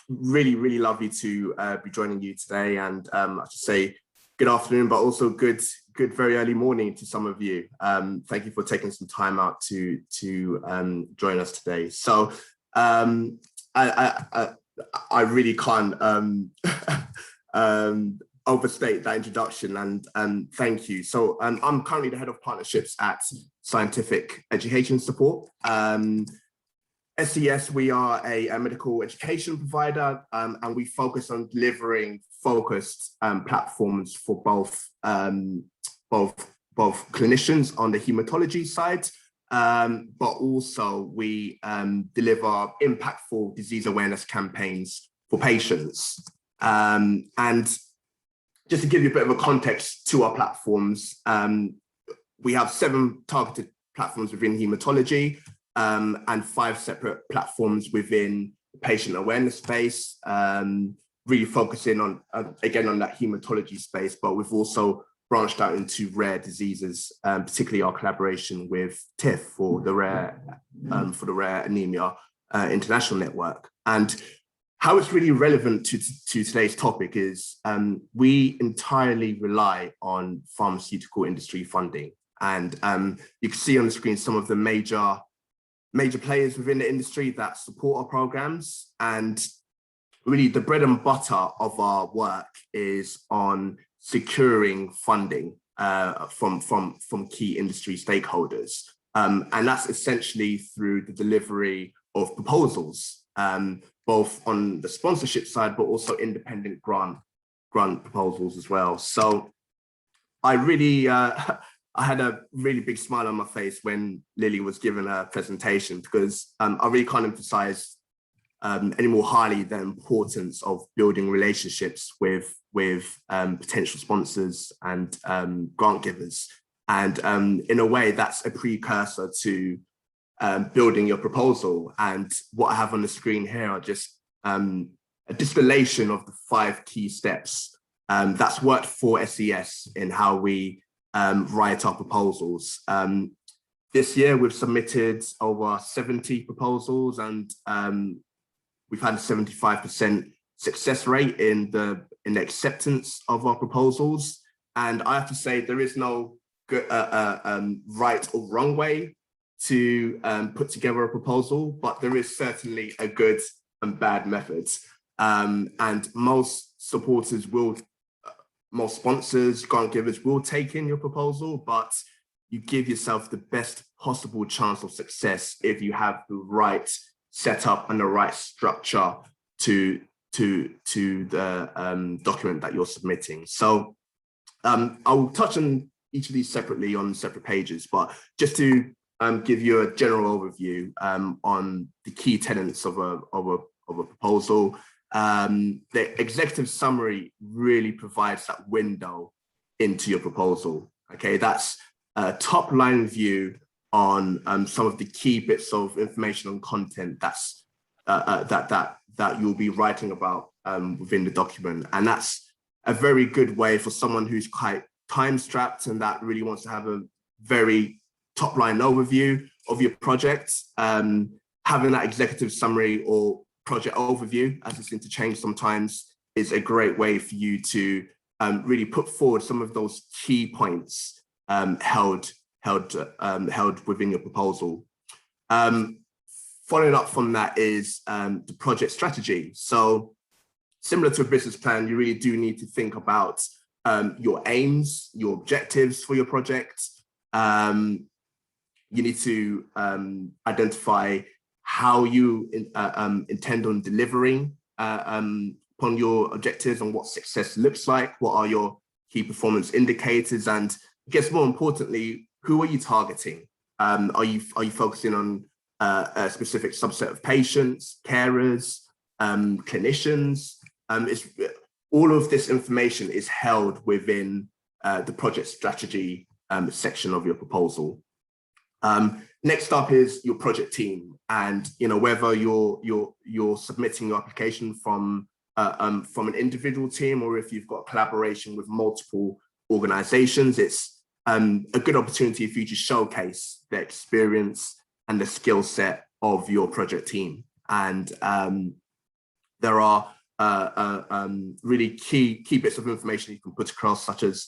Really, really lovely to be joining you today, and I should say good afternoon, but also good very early morning to some of you. Thank you for taking some time out to join us today. So I really can't overstate that introduction, and thank you. So I'm currently the head of partnerships at Scientific Education Support. SES, we are a medical education provider, and we focus on delivering focused platforms for both clinicians on the hematology side, but also we deliver impactful disease awareness campaigns for patients. And just to give you a bit of a context to our platforms, we have 7 targeted platforms within hematology, and 5 separate platforms within the patient awareness space, really focusing on, again, on that hematology space, but we've also branched out into rare diseases, particularly our collaboration with TIFF for the Rare Anemia International Network. And how it's really relevant to today's topic is we entirely rely on pharmaceutical industry funding. And you can see on the screen some of the major players within the industry that support our programs. And really the bread and butter of our work is on securing funding from key industry stakeholders. And that's essentially through the delivery of proposals, both on the sponsorship side, but also independent grant proposals as well. So I really, I had a really big smile on my face when Lily was given her presentation, because I really can't emphasize any more highly the importance of building relationships with potential sponsors and grant givers. And in a way, that's a precursor to building your proposal. And what I have on the screen here are just a distillation of the 5 key steps that's worked for SES in how we write our proposals. This year we've submitted over 70 proposals, and we've had a 75% success rate in the acceptance of our proposals. And I have to say, there is no good, right or wrong way to put together a proposal, but there is certainly a good and bad method. And most sponsors, grant givers will take in your proposal, but you give yourself the best possible chance of success if you have the right setup and the right structure to the document that you're submitting. So I'll touch on each of these separately on separate pages, but just to give you a general overview on the key tenets of a proposal. The executive summary really provides that window into your proposal. Okay, that's a top line view on some of the key bits of information and content that's that you'll be writing about within the document. And that's a very good way for someone who's quite time strapped and that really wants to have a very top line overview of your project. Having that executive summary or project overview, as it's interchanged sometimes, is a great way for you to really put forward some of those key points held within your proposal. Following up from that is the project strategy. So similar to a business plan, you really do need to think about your aims, your objectives for your project. You need to identify how you intend on delivering upon your objectives and what success looks like. What are your key performance indicators? And I guess more importantly, who are you targeting? Are you focusing on a specific subset of patients, carers, clinicians? All of this information is held within the project strategy section of your proposal. Next up is your project team, and whether you're submitting your application from an individual team or if you've got collaboration with multiple organizations, it's a good opportunity for you to showcase the experience and the skill set of your project team. And there are really key bits of information you can put across, such as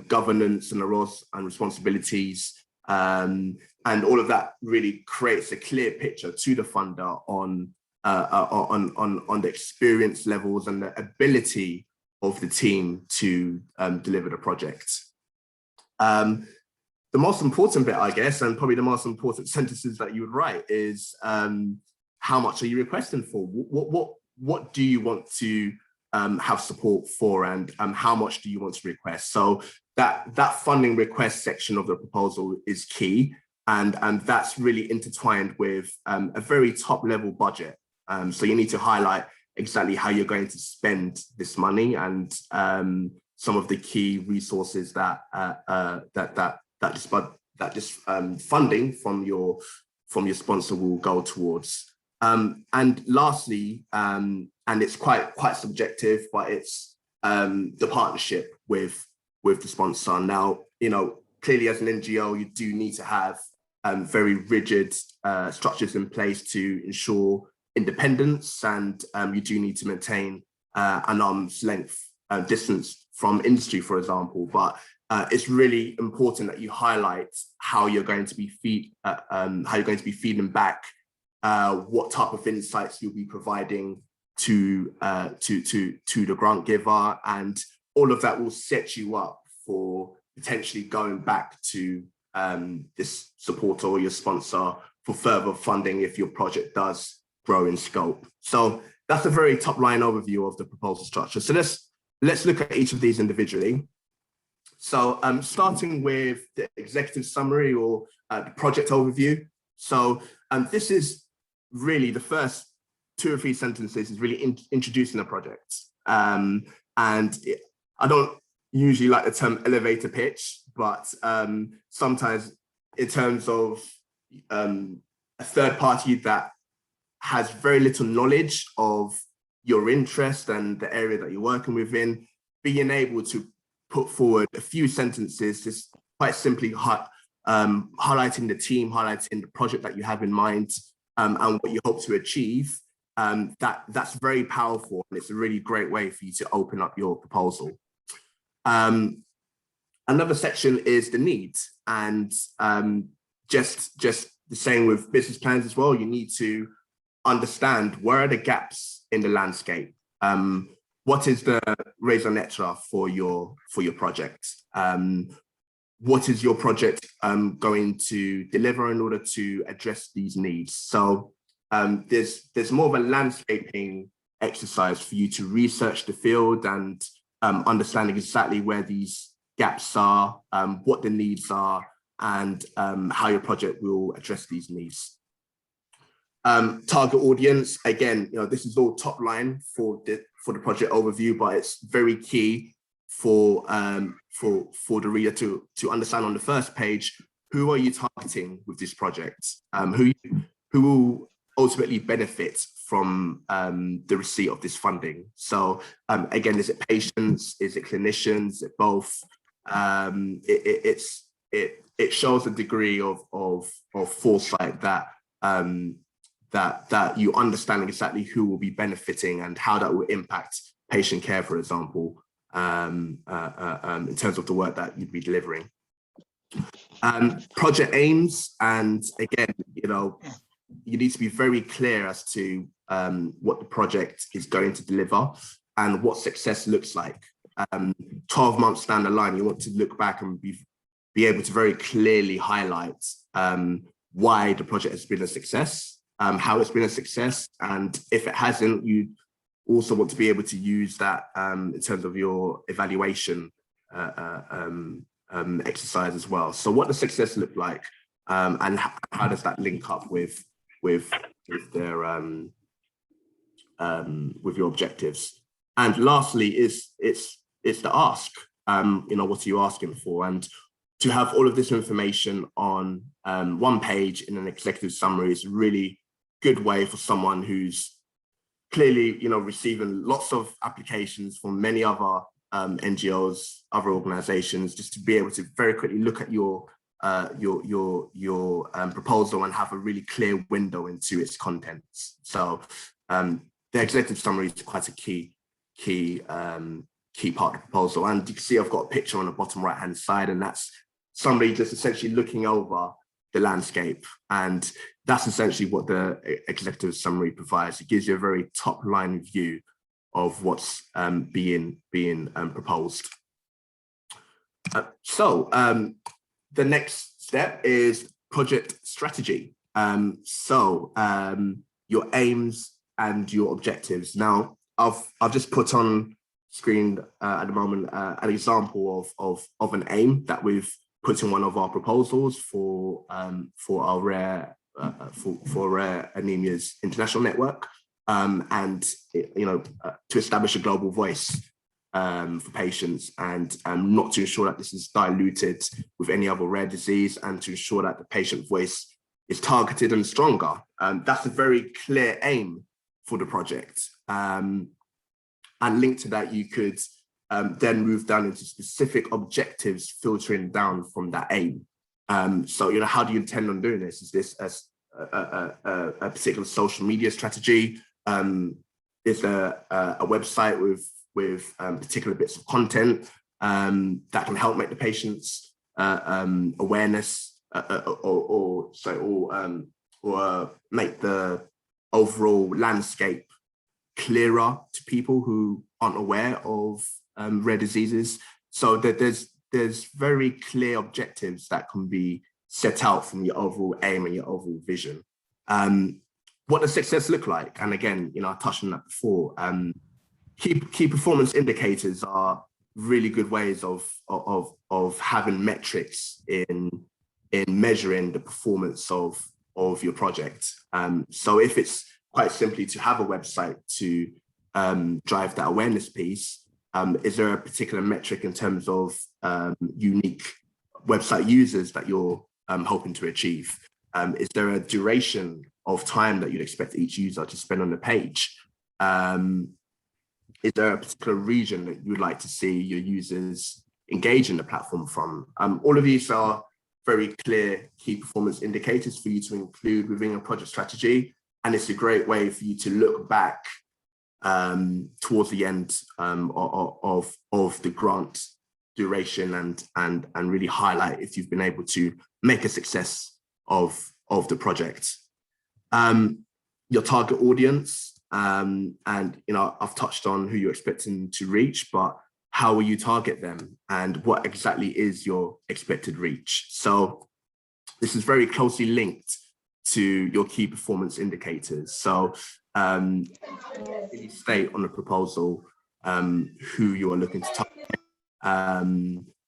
governance and the roles and responsibilities. And all of that really creates a clear picture to the funder on the experience levels and the ability of the team to deliver the project. The most important bit, I guess, and probably the most important sentences that you would write is how much are you requesting for? What do you want to have support for, and how much do you want to request? So that funding request section of the proposal is key, and that's really intertwined with a very top level budget. So you need to highlight exactly how you're going to spend this money, and some of the key resources that this funding from your sponsor will go towards. And lastly, and it's quite subjective, but it's the partnership with the sponsor. Now, clearly as an NGO, you do need to have very rigid structures in place to ensure independence, and you do need to maintain an arm's length distance from industry, for example. But it's really important that you highlight how you're going to be feeding back what type of insights you'll be providing to the grant giver, and all of that will set you up for potentially going back to this supporter or your sponsor for further funding if your project does grow in scope. So that's a very top line overview of the proposal structure. So let's look at each of these individually. So starting with the executive summary, or the project overview. So this is really the first 2 or 3 sentences is really introducing the project. I don't usually like the term elevator pitch, but sometimes in terms of a third party that has very little knowledge of your interest and the area that you're working within, being able to put forward a few sentences, just quite simply highlighting the team, highlighting the project that you have in mind, and what you hope to achieve, that's very powerful, and it's a really great way for you to open up your proposal. Another section is the needs, and just the same with business plans as well. You need to understand where are the gaps in the landscape. What is the raison d'etre for your project? What is your project going to deliver in order to address these needs? So there's more of a landscaping exercise for you to research the field and understanding exactly where these gaps are, what the needs are, and how your project will address these needs. Target audience, again, this is all top line for the project overview, but it's very key for the reader to understand on the first page, who are you targeting with this project? Who will ultimately benefit from the receipt of this funding? So again, is it patients? Is it clinicians? Is it both? It shows a degree of foresight that that you understand exactly who will be benefiting and how that will impact patient care, for example, in terms of the work that you'd be delivering. Project aims, and again, you need to be very clear as to what the project is going to deliver and what success looks like. 12 months down the line, you want to look back and be able to very clearly highlight why the project has been a success, how it's been a success, and if it hasn't, you also want to be able to use that in terms of your evaluation exercise as well. So what does success look like, and how does that link up with their with your objectives? And lastly, it's the ask. What are you asking for? And to have all of this information on one page in an executive summary is a really good way for someone who's clearly, receiving lots of applications from many other NGOs, other organizations, just to be able to very quickly look at your proposal and have a really clear window into its contents. So the executive summary is quite a key part of the proposal. And you can see I've got a picture on the bottom right-hand side, and that's somebody just essentially looking over the landscape. And that's essentially what the executive summary provides. It gives you a very top-line view of what's being proposed. So the next step is project strategy. Your aims and your objectives. Now, I've just put on screen at the moment an example of an aim that we've put in one of our proposals for our rare anemias international network, and to establish a global voice for patients, and not to ensure that this is diluted with any other rare disease, and to ensure that the patient voice is targeted and stronger. That's a very clear aim for the project. And linked to that, you could then move down into specific objectives, filtering down from that aim. So, how do you intend on doing this? Is this a particular social media strategy? Is there a website with particular bits of content that can help make the patient's awareness or make the overall landscape clearer to people who aren't aware of rare diseases? So that there's very clear objectives that can be set out from your overall aim and your overall vision. What does success look like? And again, I touched on that before. Key performance indicators are really good ways of having metrics in measuring the performance of your project. So if it's quite simply to have a website to drive that awareness piece, is there a particular metric in terms of unique website users that you're hoping to achieve? Is there a duration of time that you'd expect each user to spend on the page? Is there a particular region that you would like to see your users engage in the platform from? All of these are very clear key performance indicators for you to include within your project strategy. And it's a great way for you to look back towards the end of the grant duration and really highlight if you've been able to make a success of the project. Your target audience, and I've touched on who you're expecting to reach, but how will you target them, and what exactly is your expected reach? So this is very closely linked to your key performance indicators. So really state on the proposal who you are looking to target,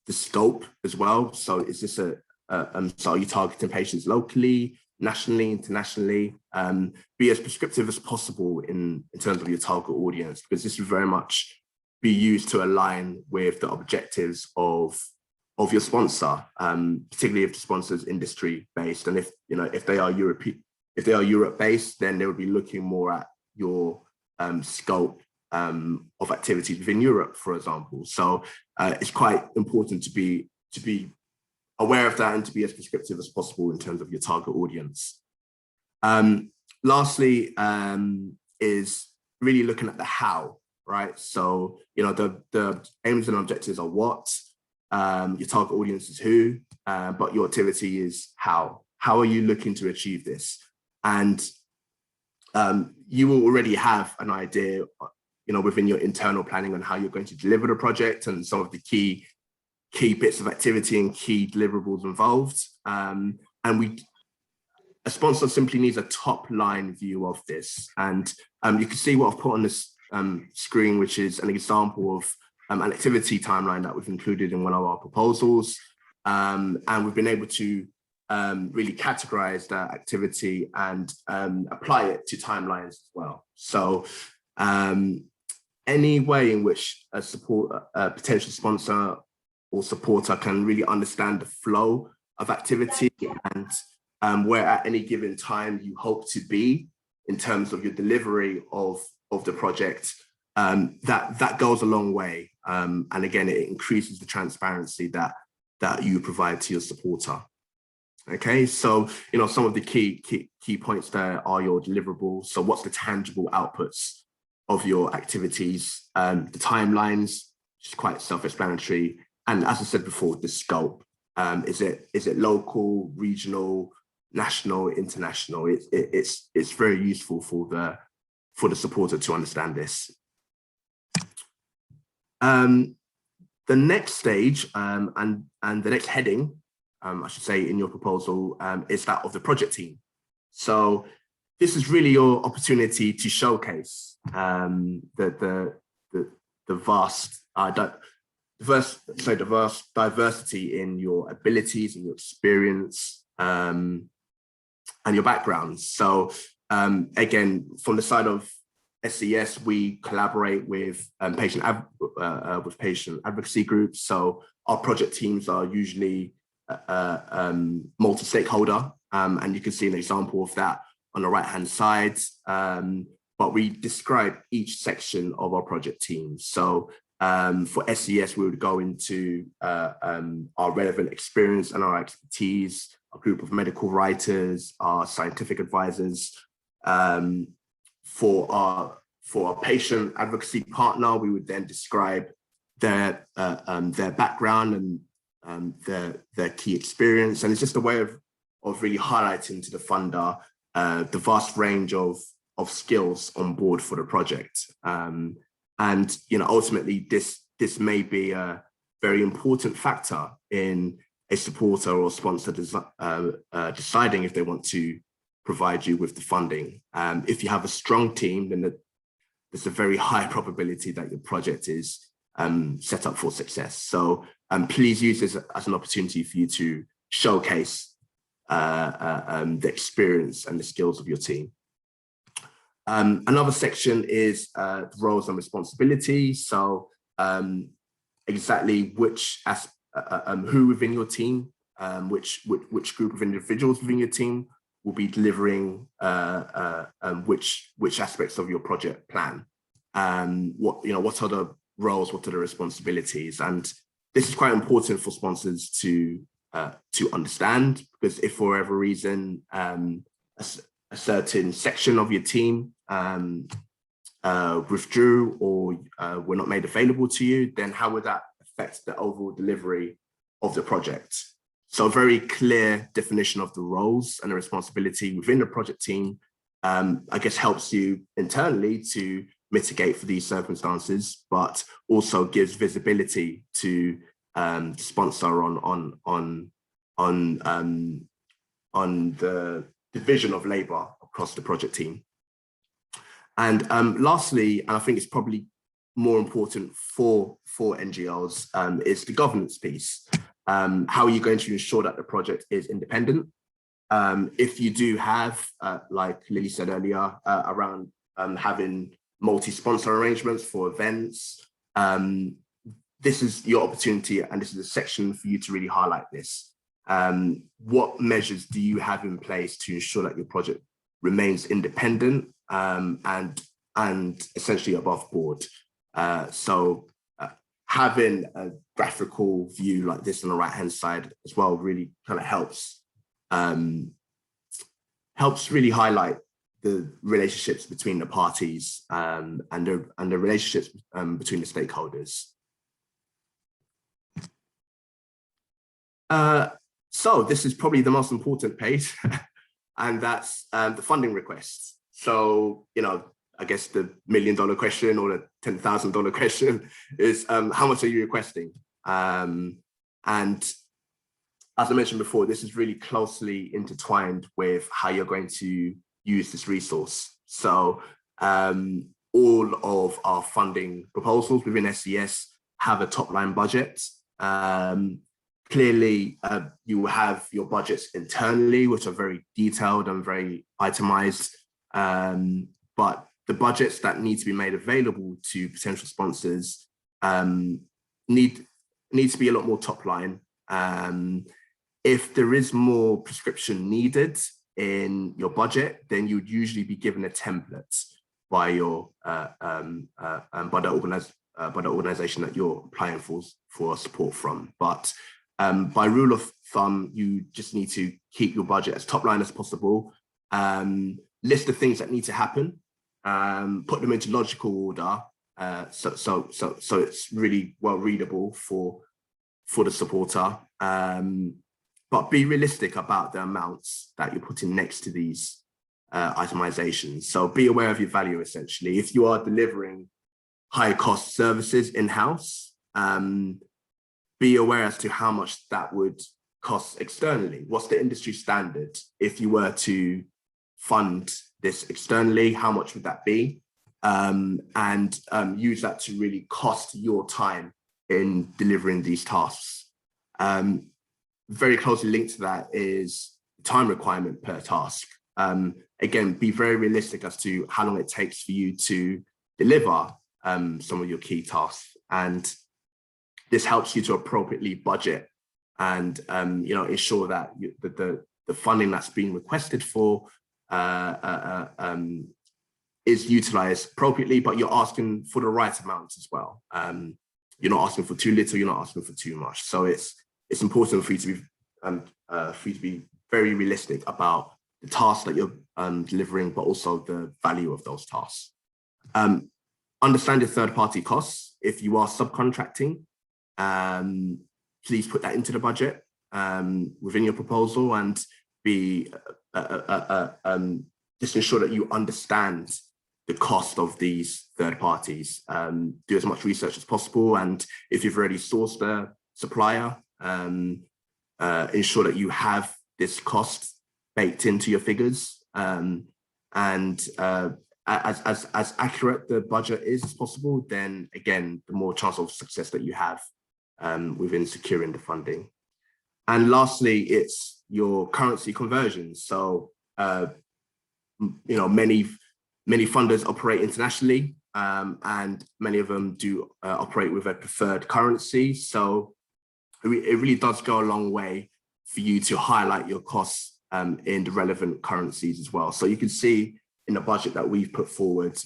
the scope as well. So is this so are you targeting patients locally, nationally, internationally? Be as prescriptive as possible in terms of your target audience, because this will very much be used to align with the objectives of your sponsor, particularly if the sponsor is industry based, and if they are Europe based, then they will be looking more at your scope of activities within Europe, for example. So it's quite important to be aware of that and to be as prescriptive as possible in terms of your target audience. Lastly, is really looking at the how, right? So the aims and objectives are what, your target audience is who, but your activity is how. How are you looking to achieve this? And you will already have an idea, within your internal planning on how you're going to deliver the project and some of the key bits of activity and key deliverables involved. And a sponsor simply needs a top line view of this. And you can see what I've put on this screen, which is an example of an activity timeline that we've included in one of our proposals. And we've been able to really categorize that activity and apply it to timelines as well. So any way in which a potential sponsor or supporter can really understand the flow of activity and where at any given time you hope to be in terms of your delivery of the project, that goes a long way. And again, it increases the transparency that you provide to your supporter. Okay, so some of the key points there are your deliverables. So what's the tangible outputs of your activities? The timelines, which is quite self-explanatory, and as I said before, the scope. Is it local, regional, national, international? It's very useful for the supporter to understand this. The next stage and the next heading, I should say, in your proposal is that of the project team. So this is really your opportunity to showcase the vast diversity in your abilities and your experience and your backgrounds. So again, from the side of SES, we collaborate with patient advocacy groups. So our project teams are usually multi-stakeholder, and you can see an example of that on the right-hand side. But we describe each section of our project team. So for SES, we would go into our relevant experience and our expertise, a group of medical writers, our scientific advisors. For our patient advocacy partner, we would then describe their background and their key experience. And it's just a way of really highlighting to the funder the vast range of skills on board for the project. And ultimately, this may be a very important factor in a supporter or sponsor deciding if they want to provide you with the funding. If you have a strong team, then there's a very high probability that your project is set up for success. So please use this as an opportunity for you to showcase the experience and the skills of your team. Another section is roles and responsibilities. So exactly who within your team, which group of individuals within your team will be delivering which aspects of your project plan. What are the roles, what are the responsibilities? And this is quite important for sponsors to understand, because if for whatever reason a certain section of your team withdrew or were not made available to you, then how would that affect the overall delivery of the project? So a very clear definition of the roles and the responsibility within the project team, I guess, helps you internally to mitigate for these circumstances, but also gives visibility to the sponsor on the division of labor across the project team. And lastly, and I think it's probably more important for NGOs, is the governance piece. How are you going to ensure that the project is independent? If you do have, like Lily said earlier, around having multi-sponsor arrangements for events, this is your opportunity, and this is a section for you to really highlight this. What measures do you have in place to ensure that your project remains independent and essentially above board? So having a graphical view like this on the right-hand side as well really kind of helps really highlight the relationships between the parties and the relationships between the stakeholders. So this is probably the most important page, and that's the funding request. So, I guess the $1 million question or the $10,000 question is how much are you requesting? And as I mentioned before, this is really closely intertwined with how you're going to use this resource. So all of our funding proposals within SES have a top line budget. Clearly, you will have your budgets internally, which are very detailed and very itemized, but the budgets that need to be made available to potential sponsors need to be a lot more top line. If there is more prescription needed in your budget, then you would usually be given a template by your by the organization that you're applying for support from. But By rule of thumb, you just need to keep your budget as top line as possible. List the things that need to happen, put them into logical order, so it's really well readable for the supporter. But be realistic about the amounts that you're putting next to these itemizations. So be aware of your value, essentially. If you are delivering high cost services in-house, be aware as to how much that would cost externally. What's the industry standard? If you were to fund this externally, how much would that be? And use that to really cost your time in delivering these tasks. Very closely linked to that is time requirement per task. Again, be very realistic as to how long it takes for you to deliver some of your key tasks. And this helps you to appropriately budget and ensure that the funding that's being requested for is utilized appropriately, but you're asking for the right amount as well. You're not asking for too little, you're not asking for too much. So it's important for you to be very realistic about the tasks that you're delivering, but also the value of those tasks. Understand your third-party costs. If you are subcontracting, please put that into the budget within your proposal, and be just ensure that you understand the cost of these third parties. Do as much research as possible, and if you've already sourced a supplier, ensure that you have this cost baked into your figures, and as accurate the budget is as possible, then again, the more chance of success that you have within securing the funding. And lastly, it's your currency conversions. So, many funders operate internationally, and many of them do operate with a preferred currency. So it really does go a long way for you to highlight your costs in the relevant currencies as well. So you can see in the budget that we've put forward,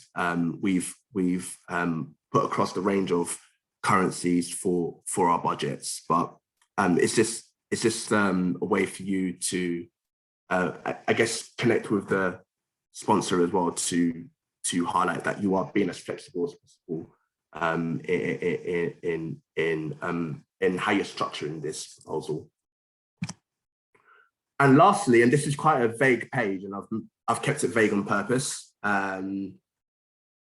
we've put across the range of currencies for our budgets, but it's just a way for you to, I guess, connect with the sponsor as well to highlight that you are being as flexible as possible in how you're structuring this proposal. And lastly, and this is quite a vague page, and I've kept it vague on purpose,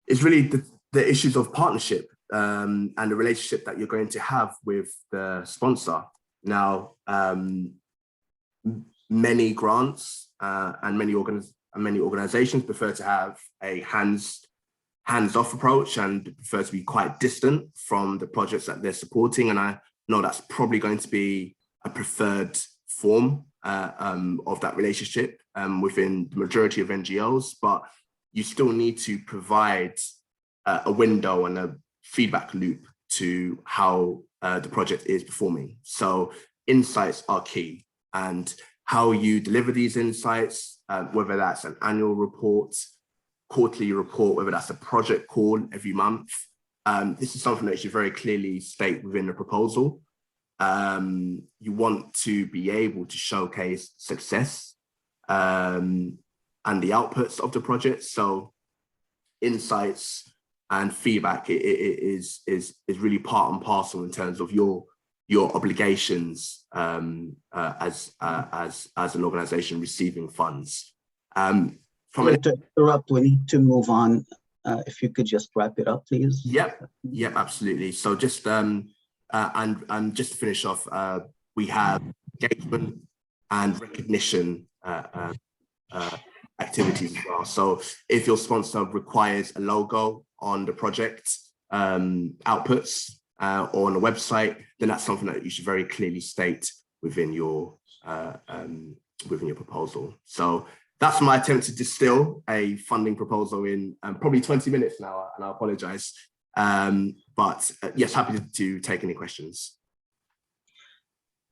is really the issues of partnership and the relationship that you're going to have with the sponsor. Now, many grants and many organizations prefer to have a hands-off approach and prefer to be quite distant from the projects that they're supporting. And I know that's probably going to be a preferred form of that relationship within the majority of NGOs, but you still need to provide a window and a feedback loop to how the project is performing. So insights are key, and how you deliver these insights, whether that's an annual report, quarterly report, whether that's a project call every month. This is something that you should very clearly state within the proposal. You want to be able to showcase success and the outputs of the project. So insights and feedback is really part and parcel in terms of your obligations as an organization receiving funds. To interrupt, we need to move on. If you could just wrap it up, please. Yep, absolutely. So just and just to finish off, we have engagement and recognition activities as well. So if your sponsor requires a logo on the project outputs or on the website, then that's something that you should very clearly state within your proposal. So that's my attempt to distill a funding proposal in probably 20 minutes now, and I apologize. But yes, happy to take any questions.